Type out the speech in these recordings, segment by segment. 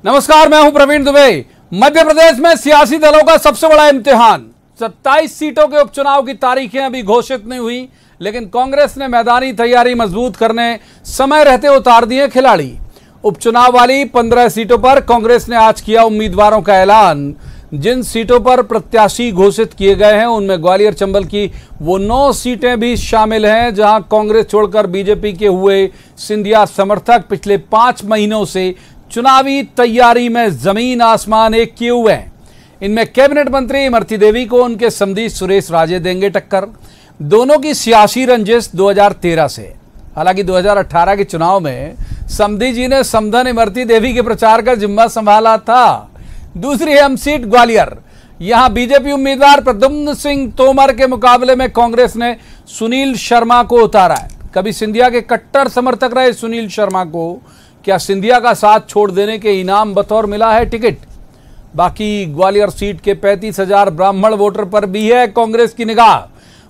नमस्कार, मैं हूं प्रवीण दुबे। मध्य प्रदेश में सियासी दलों का सबसे बड़ा इम्तिहान। 27 सीटों के उपचुनाव की तारीखें अभी घोषित नहीं हुई, लेकिन कांग्रेस ने मैदानी तैयारी मजबूत करने समय रहते उतार दिए खिलाड़ी। उपचुनाव वाली 15 सीटों पर कांग्रेस ने आज किया उम्मीदवारों का ऐलान। जिन सीटों पर प्रत्याशी घोषित किए गए हैं उनमें ग्वालियर चंबल की वो 9 सीटें भी शामिल हैं, जहां कांग्रेस छोड़कर बीजेपी के हुए सिंधिया समर्थक पिछले 5 महीनों से चुनावी तैयारी में जमीन आसमान एक किए हुए हैं। इनमें कैबिनेट मंत्री इमरती देवी को उनके समधी सुरेश राजे देंगे टक्कर। दोनों की सियासी रंजिश 2013 से। हालांकि 2018 के चुनाव में समधी जी ने समधन इमरती देवी के प्रचार का जिम्मा संभाला था। दूसरी अहम सीट ग्वालियर। यहां बीजेपी उम्मीदवार प्रद्युम्न सिंह तोमर के मुकाबले में कांग्रेस ने सुनील शर्मा को उतारा है। कभी सिंधिया के कट्टर समर्थक रहे सुनील शर्मा को क्या सिंधिया का साथ छोड़ देने के इनाम बतौर मिला है टिकट? बाकी ग्वालियर सीट के 35,000 ब्राह्मण वोटर पर भी है कांग्रेस की निगाह।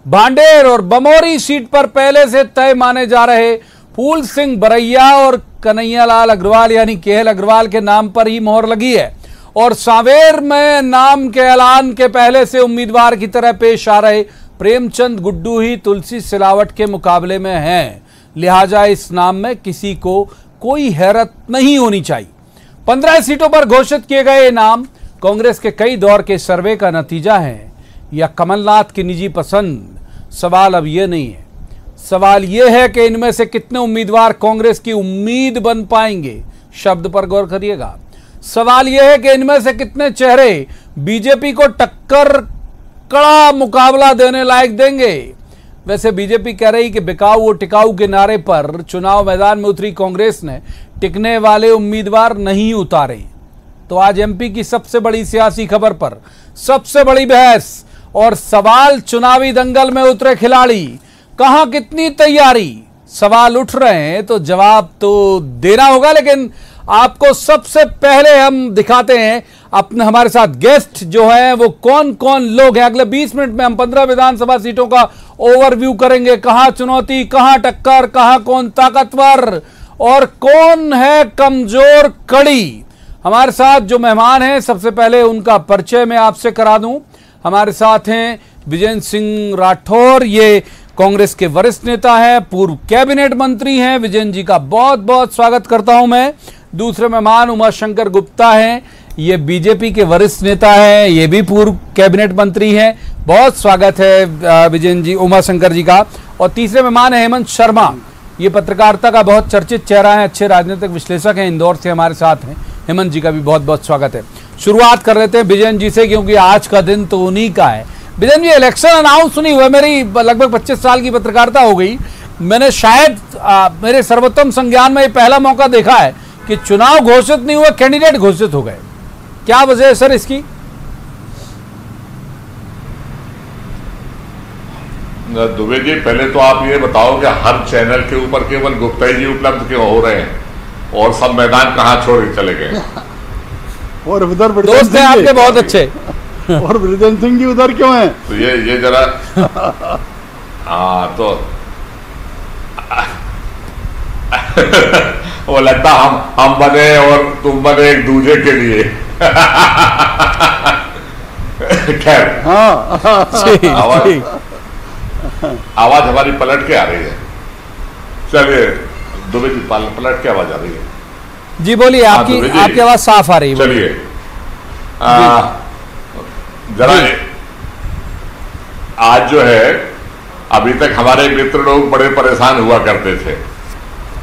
भांडेर और बमोरी सीट पर पहले से तय माने जा रहे फूल सिंह बरैया और कन्हैयालाल अग्रवाल यानी केएल अग्रवाल के नाम पर ही मोहर लगी है। और सांवेर में नाम के ऐलान के पहले से उम्मीदवार की तरह पेश आ रहे प्रेमचंद गुड्डू ही तुलसी सिलावट के मुकाबले में हैं। लिहाजा इस नाम में किसी को कोई हैरत नहीं होनी चाहिए। 15 सीटों पर घोषित किए गए नाम कांग्रेस के कई दौर के सर्वे का नतीजा है या कमलनाथ की निजी पसंद? सवाल अब यह नहीं है। सवाल यह है कि इनमें से कितने उम्मीदवार कांग्रेस की उम्मीद बन पाएंगे। शब्द पर गौर करिएगा। सवाल यह है कि इनमें से कितने चेहरे बीजेपी को टक्कर कड़ा मुकाबला देने लायक देंगे। वैसे बीजेपी कह रही कि बिकाऊ और टिकाऊ के नारे पर चुनाव मैदान में उतरी कांग्रेस ने टिकने वाले उम्मीदवार नहीं उतारे। तो आज एमपी की सबसे बड़ी सियासी खबर पर सबसे बड़ी बहस और सवाल। चुनावी दंगल में उतरे खिलाड़ी, कहां कितनी तैयारी? सवाल उठ रहे हैं तो जवाब तो देना होगा, लेकिन आपको सबसे पहले हम दिखाते हैं अपने हमारे साथ गेस्ट जो है वो कौन कौन लोग हैं। अगले 20 मिनट में हम 15 विधानसभा सीटों का ओवरव्यू करेंगे। कहां चुनौती, कहां टक्कर, कहां कौन ताकतवर और कौन है कमजोर कड़ी। हमारे साथ जो मेहमान हैं सबसे पहले उनका परिचय मैं आपसे करा दूं। हमारे साथ हैं विजेंद्र सिंह राठौर, ये कांग्रेस के वरिष्ठ नेता हैं, पूर्व कैबिनेट मंत्री हैं। विजेंद्र जी का बहुत बहुत स्वागत करता हूं मैं। दूसरे मेहमान उमाशंकर गुप्ता हैं, ये बीजेपी के वरिष्ठ नेता हैं, ये भी पूर्व कैबिनेट मंत्री हैं। बहुत स्वागत है विजेंद्र जी, उमाशंकर जी का। और तीसरे मेहमान है हेमंत शर्मा, ये पत्रकारिता का बहुत चर्चित चेहरा है, अच्छे राजनीतिक विश्लेषक हैं, इंदौर से हमारे साथ हैं। हेमंत जी का भी बहुत बहुत स्वागत है। शुरुआत कर लेते हैं विजेंद्र जी से, क्योंकि आज का दिन तो उन्हीं का है। विजेंद्र जी, इलेक्शन अनाउंस नहीं हुआ, मेरी लगभग 25 साल की पत्रकारिता हो गई, मैंने शायद मेरे सर्वोत्तम संज्ञान में ये पहला मौका देखा है कि चुनाव घोषित नहीं हुए, कैंडिडेट घोषित हो गए। क्या वजह है सर इसकी? दुबे जी, पहले तो आप ये बताओ कि हर चैनल के ऊपर केवल गुप्ता जी उपलब्ध क्यों हो रहे हैं और सब मैदान कहाँ छोड़ के चले गए? और उधर दोस्त हैं आपके बहुत अच्छे। और ब्रिजेंद्र सिंह जी उधर क्यों हैं? तो ये जरा हाँ, तो वो लगता हम बने और तुम बने एक दूसरे के लिए। खैर, आवाज हमारी पलट के आ रही है। चलिए दुबे जी, पलट के आवाज आ रही है जी, बोलिए। आपकी आवाज साफ आ रही है। चलिए जरा आज जो है, अभी तक हमारे मित्र लोग बड़े परेशान हुआ करते थे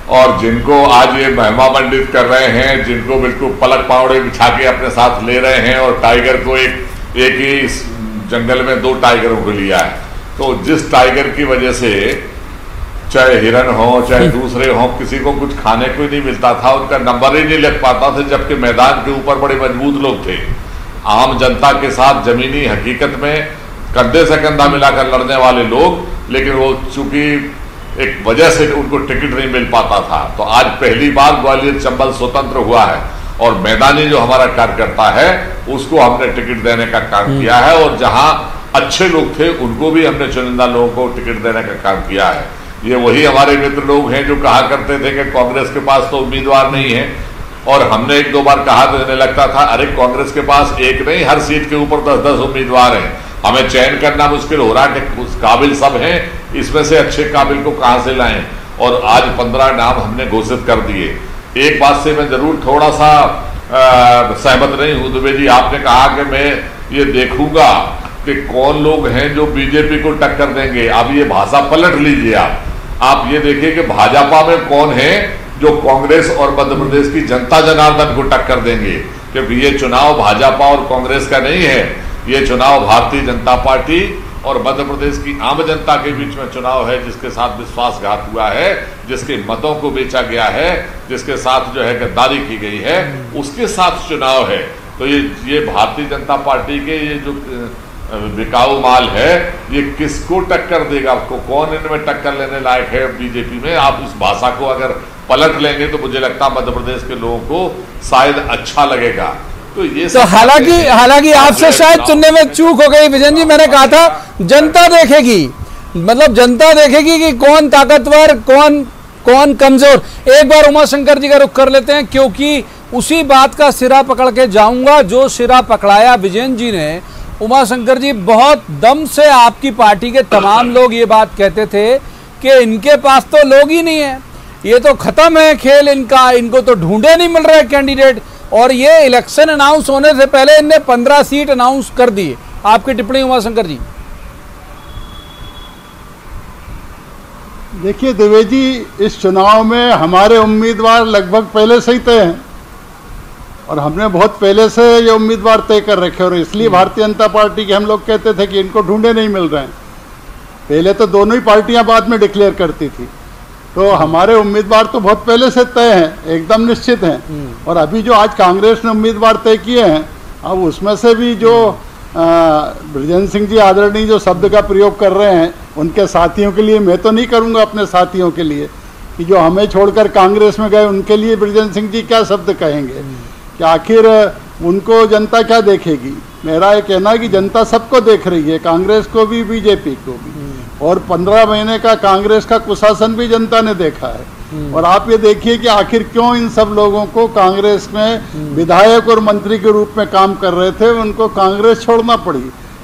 और जिनको आज ये महिमा मंडित कर रहे हैं, जिनको बिल्कुल पलक पावड़े बिछा के अपने साथ ले रहे हैं और टाइगर को एक ही जंगल में 2 टाइगरों को लिया है। तो जिस टाइगर की वजह से चाहे हिरन हो चाहे दूसरे हो, किसी को कुछ खाने को ही नहीं मिलता था, उनका नंबर ही नहीं लग पाता था, जबकि मैदान के ऊपर बड़े मजबूत लोग थे, आम जनता के साथ जमीनी हकीकत में कंधे से कंधा मिलाकर लड़ने वाले लोग, लेकिन वो चूंकि एक वजह से उनको टिकट नहीं मिल पाता था। तो आज पहली बार ग्वालियर चंबल स्वतंत्र हुआ है और मैदानी जो हमारा कार्यकर्ता है उसको हमने टिकट देने का काम किया है, और जहां अच्छे लोग थे उनको भी हमने चुनिंदा लोगों को टिकट देने का काम किया है। ये वही हमारे मित्र लोग हैं जो कहा करते थे कि कांग्रेस के पास तो उम्मीदवार नहीं है और हमने एक दो बार कहा तो इन्हें लगता था अरे कांग्रेस के पास एक नहीं, हर सीट के ऊपर 10-10 उम्मीदवार हैं, हमें चयन करना मुश्किल हो रहा है कि उस काबिल सब हैं, इसमें से अच्छे काबिल को कहां से लाएं। और आज 15 नाम हमने घोषित कर दिए। एक बात से मैं जरूर थोड़ा सा सहमत नहीं हूं दुबे जी, आपने कहा कि मैं ये देखूंगा कि कौन लोग हैं जो बीजेपी को टक्कर देंगे। अब ये भाषा पलट लीजिए, आप ये देखिए कि भाजपा में कौन है जो कांग्रेस और मध्य प्रदेश की जनता जनार्दन को टक्कर देंगे, क्योंकि ये चुनाव भाजपा और कांग्रेस का नहीं है, ये चुनाव भारतीय जनता पार्टी और मध्य प्रदेश की आम जनता के बीच में चुनाव है, जिसके साथ विश्वासघात हुआ है, जिसके मतों को बेचा गया है, जिसके साथ जो है गद्दारी की गई है, उसके साथ चुनाव है। तो ये भारतीय जनता पार्टी के ये जो बिकाऊ माल है, ये किसको टक्कर देगा, उसको कौन इनमें टक्कर लेने लायक है बीजेपी में। आप उस भाषा को अगर पलट लेंगे तो मुझे लगता है मध्य प्रदेश के लोगों को शायद अच्छा लगेगा। तो ये तो हालांकि आपसे शायद सुनने में चूक हो गई विजन जी, मैंने कहा था जनता देखेगी, मतलब जनता देखेगी कि कौन ताकतवर कौन कमजोर। एक बार उमाशंकर जी का रुख कर लेते हैं, क्योंकि उसी बात का सिरा पकड़ के जाऊंगा जो सिरा पकड़ाया विजयन जी ने। उमाशंकर जी, बहुत दम से आपकी पार्टी के तमाम लोग ये बात कहते थे कि इनके पास तो लोग ही नहीं है, ये तो खत्म है खेल इनका, इनको तो ढूंढे नहीं मिल रहे कैंडिडेट, और ये इलेक्शन अनाउंस होने से पहले इनने 15 सीट अनाउंस कर दिए। आपकी टिप्पणी उमाशंकर जी। देखिए दिवे जी, इस चुनाव में हमारे उम्मीदवार लगभग पहले से ही तय हैं और हमने बहुत पहले से ये उम्मीदवार तय कर रखे, और इसलिए भारतीय जनता पार्टी के हम लोग कहते थे कि इनको ढूंढे नहीं मिल रहे हैं। पहले तो दोनों ही पार्टियां बाद में डिक्लेयर करती थी, तो हमारे उम्मीदवार तो बहुत पहले से तय हैं, एकदम निश्चित हैं। और अभी जो आज कांग्रेस ने उम्मीदवार तय किए हैं, अब उसमें से भी जो बृजेंद्र सिंह जी आदरणीय जो शब्द का प्रयोग कर रहे हैं उनके साथियों के लिए, मैं तो नहीं करूंगा अपने साथियों के लिए, कि जो हमें छोड़कर कांग्रेस में गए उनके लिए बृजेंद्र सिंह जी क्या शब्द कहेंगे, कि आखिर उनको जनता क्या देखेगी। मेरा ये कहना है कि जनता सबको देख रही है, कांग्रेस को भी बीजेपी को भी, और 15 महीने का कांग्रेस का कुशासन भी जनता ने देखा है। और आप ये देखिए कि आखिर क्यों इन सब लोगों को कांग्रेस में विधायक और मंत्री के रूप में काम कर रहे थे, उनको कांग्रेस छोड़ना पड़ी।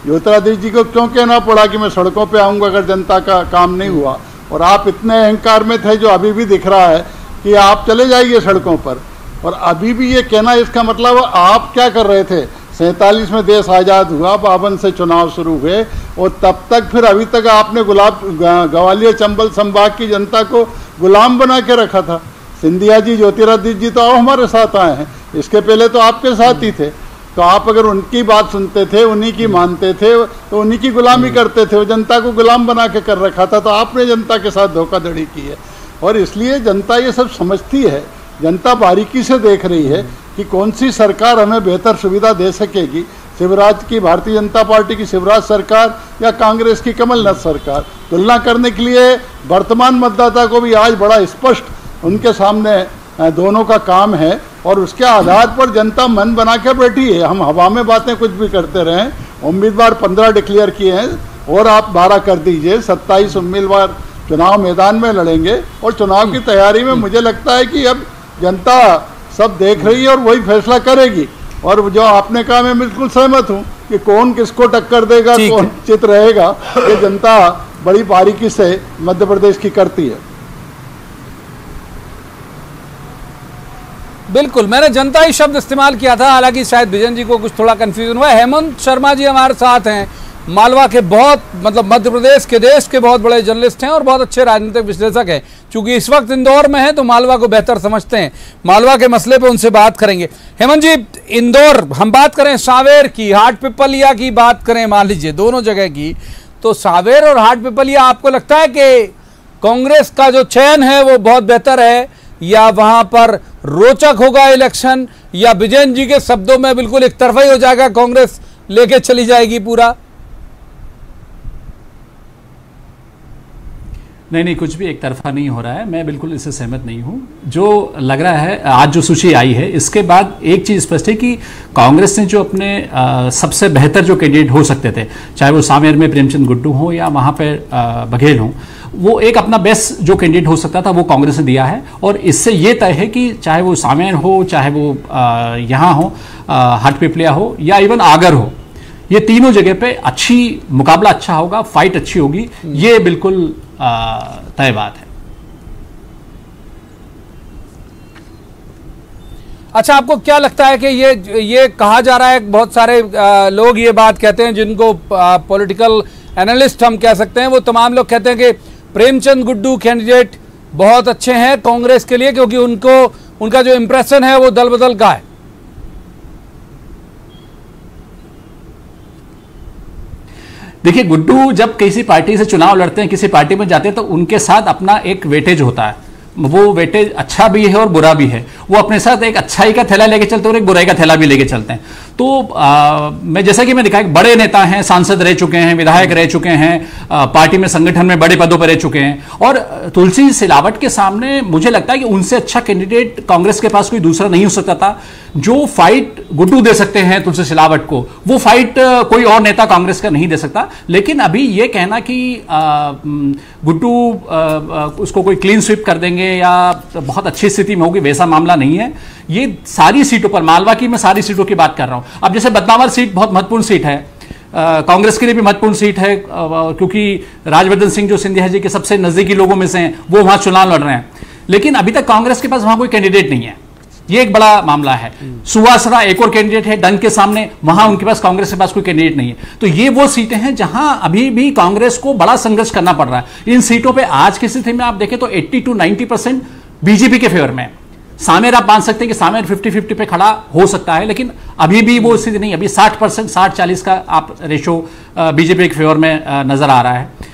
ज्योतिरादित्य जी को क्यों कहना पड़ा कि मैं सड़कों पे आऊंगा अगर जनता का काम नहीं हुआ, और आप इतने अहंकार में थे जो अभी भी दिख रहा है कि आप चले जाइए सड़कों पर, और अभी भी ये कहना, इसका मतलब आप क्या कर रहे थे। 47 में देश आज़ाद हुआ, 52 से चुनाव शुरू हुए, और तब तक फिर अभी तक आपने ग्वालियर चंबल संभाग की जनता को गुलाम बना के रखा था। सिंधिया जी, ज्योतिरादित्य जी तो आओ हमारे साथ आए हैं, इसके पहले तो आपके साथ ही थे। तो आप अगर उनकी बात सुनते थे, उन्हीं की मानते थे, तो उन्हीं की गुलामी करते थे, वो जनता को गुलाम बना के कर रखा था। तो आपने जनता के साथ धोखाधड़ी की है, और इसलिए जनता ये सब समझती है। जनता बारीकी से देख रही है कि कौन सी सरकार हमें बेहतर सुविधा दे सकेगी, शिवराज की भारतीय जनता पार्टी की शिवराज सरकार या कांग्रेस की कमलनाथ सरकार। तुलना करने के लिए वर्तमान मतदाता को भी आज बड़ा स्पष्ट उनके सामने दोनों का काम है, और उसके आधार पर जनता मन बना के बैठी है। हम हवा में बातें कुछ भी करते रहें, उम्मीदवार 15 डिक्लेयर किए हैं और आप 12 कर दीजिए, 27 उम्मीदवार चुनाव मैदान में लड़ेंगे, और चुनाव की तैयारी में मुझे लगता है कि अब जनता सब देख रही है और वही फैसला करेगी। और जो आपने कहा, मैं बिल्कुल सहमत हूं कि कौन किसको टक्कर देगा, कौन चित रहेगा, ये जनता बड़ी बारीकी से मध्य प्रदेश की करती है। बिल्कुल, मैंने जनता ही शब्द इस्तेमाल किया था, हालांकि शायद विजन जी को कुछ थोड़ा कंफ्यूजन हुआ। हेमंत शर्मा जी हमारे साथ हैं, मालवा के बहुत, मतलब मध्य प्रदेश के, देश के बहुत बड़े जर्नलिस्ट हैं और बहुत अच्छे राजनीतिक विश्लेषक हैं। चूंकि इस वक्त इंदौर में हैं तो मालवा को बेहतर समझते हैं, मालवा के मसले पे उनसे बात करेंगे। हेमंत जी, इंदौर हम बात करें सांवेर की, हाट पिपलिया की बात करें, मान लीजिए दोनों जगह की, तो सांवेर और हाट पिपलिया आपको लगता है कि कांग्रेस का जो चयन है वो बहुत बेहतर है, या वहां पर रोचक होगा इलेक्शन, या विजयन जी के शब्दों में बिल्कुल एक तरफा ही हो जाएगा, कांग्रेस लेके चली जाएगी पूरा? नहीं, कुछ भी एक तरफा नहीं हो रहा है। मैं बिल्कुल इससे सहमत नहीं हूं। जो लग रहा है आज जो सूची आई है, इसके बाद एक चीज स्पष्ट है कि कांग्रेस ने जो अपने सबसे बेहतर जो कैंडिडेट हो सकते थे, चाहे वो सामेर में प्रेमचंद गुड्डू हो या वहां पर बघेल हो, वो एक अपना बेस्ट जो कैंडिडेट हो सकता था वो कांग्रेस ने दिया है। और इससे ये तय है कि चाहे वो सामेर हो, चाहे वो यहाँ हो, हाटपिपलिया हो या इवन आगर हो, ये तीनों जगह पे अच्छी मुकाबला अच्छा होगा, फाइट अच्छी होगी, ये बिल्कुल तय बात है। अच्छा, आपको क्या लगता है कि ये कहा जा रहा है, बहुत सारे लोग ये बात कहते हैं, जिनको पॉलिटिकल एनालिस्ट हम कह सकते हैं, वो तमाम लोग कहते हैं कि प्रेमचंद गुड्डू कैंडिडेट बहुत अच्छे हैं कांग्रेस के लिए, क्योंकि उनका जो इंप्रेशन है वो दल बदल का है। देखिए, गुड्डू जब किसी पार्टी से चुनाव लड़ते हैं, किसी पार्टी में जाते हैं, तो उनके साथ अपना एक वेटेज होता है। वो वेटेज अच्छा भी है और बुरा भी है। वो अपने साथ एक अच्छाई का थैला लेके चलते हैं और एक बुराई का थैला भी लेके चलते हैं। तो मैं जैसा कि मैं दिखाया, बड़े नेता हैं, सांसद रह चुके हैं, विधायक रह चुके हैं, पार्टी में संगठन में बड़े पदों पर रह चुके हैं, और तुलसी सिलावट के सामने मुझे लगता है कि उनसे अच्छा कैंडिडेट कांग्रेस के पास कोई दूसरा नहीं हो सकता था। जो फाइट गुड्डू दे सकते हैं तुलसी सिलावट को, वो फाइट कोई और नेता कांग्रेस का नहीं दे सकता। लेकिन अभी ये कहना कि गुड्डू उसको कोई क्लीन स्वीप कर देंगे या बहुत अच्छी स्थिति में होगी, वैसा मामला नहीं है। ये सारी सीटों पर, मालवा की मैं सारी सीटों की बात कर रहा हूं। अब जैसे बदनावर सीट बहुत महत्वपूर्ण सीट है, कांग्रेस के लिए भी महत्वपूर्ण सीट है, क्योंकि राजवर्धन सिंह जो सिंधिया जी के सबसे नजदीकी लोगों में से हैं, वो वहां चुनाव लड़ रहे हैं। लेकिन अभी तक कांग्रेस के पास वहां कोई कैंडिडेट नहीं है, ये एक बड़ा मामला है। सुवासरा एक और कैंडिडेट है डंग के सामने, वहां उनके पास, कांग्रेस के पास कोई कैंडिडेट नहीं है। तो ये वो सीटें हैं जहां अभी भी कांग्रेस को बड़ा संघर्ष करना पड़ रहा है। इन सीटों पे आज की स्थिति में आप देखें तो 80 to 90% बीजेपी के फेवर में। सामेर आप मान सकते हैं कि सामेर 50-50 पे खड़ा हो सकता है, लेकिन अभी भी वो स्थिति नहीं। अभी 60%, 60-40 का आप रेशो बीजेपी के फेवर में नजर आ रहा है।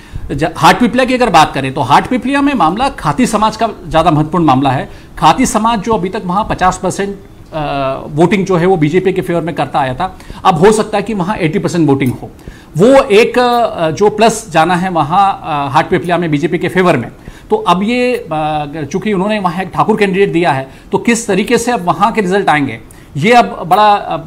हाटपिपलिया की अगर बात करें तो हाटपिपलिया में मामला खाती समाज का ज्यादा महत्वपूर्ण मामला है। खाती समाज जो अभी तक वहां 50% वोटिंग जो है वो बीजेपी के फेवर में करता आया था, अब हो सकता है कि वहां 80% वोटिंग हो। वो एक जो प्लस जाना है वहां हाटपिपलिया में बीजेपी के फेवर में। तो अब ये चूंकि उन्होंने वहां एक ठाकुर कैंडिडेट दिया है, तो किस तरीके से अब वहां के रिजल्ट आएंगे, ये अब बड़ा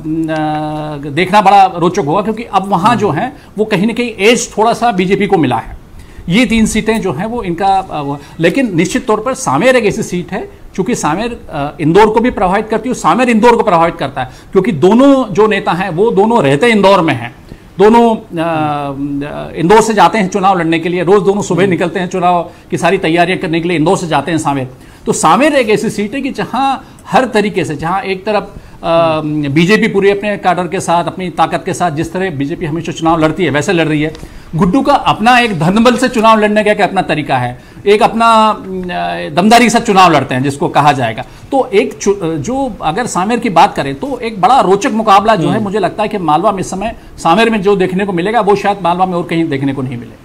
देखना बड़ा रोचक होगा, क्योंकि अब वहां जो है वो कहीं ना कहीं एज थोड़ा सा बीजेपी को मिला है। ये 3 सीटें जो हैं वो इनका, लेकिन निश्चित तौर पर सामेर एक ऐसी सीट है, चूंकि सामेर इंदौर को भी प्रभावित करती है, सामेर इंदौर को प्रभावित करता है, क्योंकि दोनों जो नेता हैं वो दोनों रहते इंदौर में हैं। दोनों इंदौर से जाते हैं चुनाव लड़ने के लिए, रोज दोनों सुबह निकलते हैं चुनाव की सारी तैयारियां करने के लिए, इंदौर से जाते हैं सामेर। तो सामेर एक ऐसी सीट है कि जहां हर तरीके से, जहां एक तरफ बीजेपी पूरे अपने कैडर के साथ, अपनी ताकत के साथ, जिस तरह बीजेपी हमेशा चुनाव लड़ती है वैसे लड़ रही है, गुड्डू का अपना एक धनबल से चुनाव लड़ने का एक अपना तरीका है, एक अपना दमदारी के साथ चुनाव लड़ते हैं जिसको कहा जाएगा। तो एक जो अगर सामेर की बात करें तो एक बड़ा रोचक मुकाबला जो है, मुझे लगता है कि मालवा में इस समय सामेर में जो देखने को मिलेगा वो शायद मालवा में और कहीं देखने को नहीं मिले।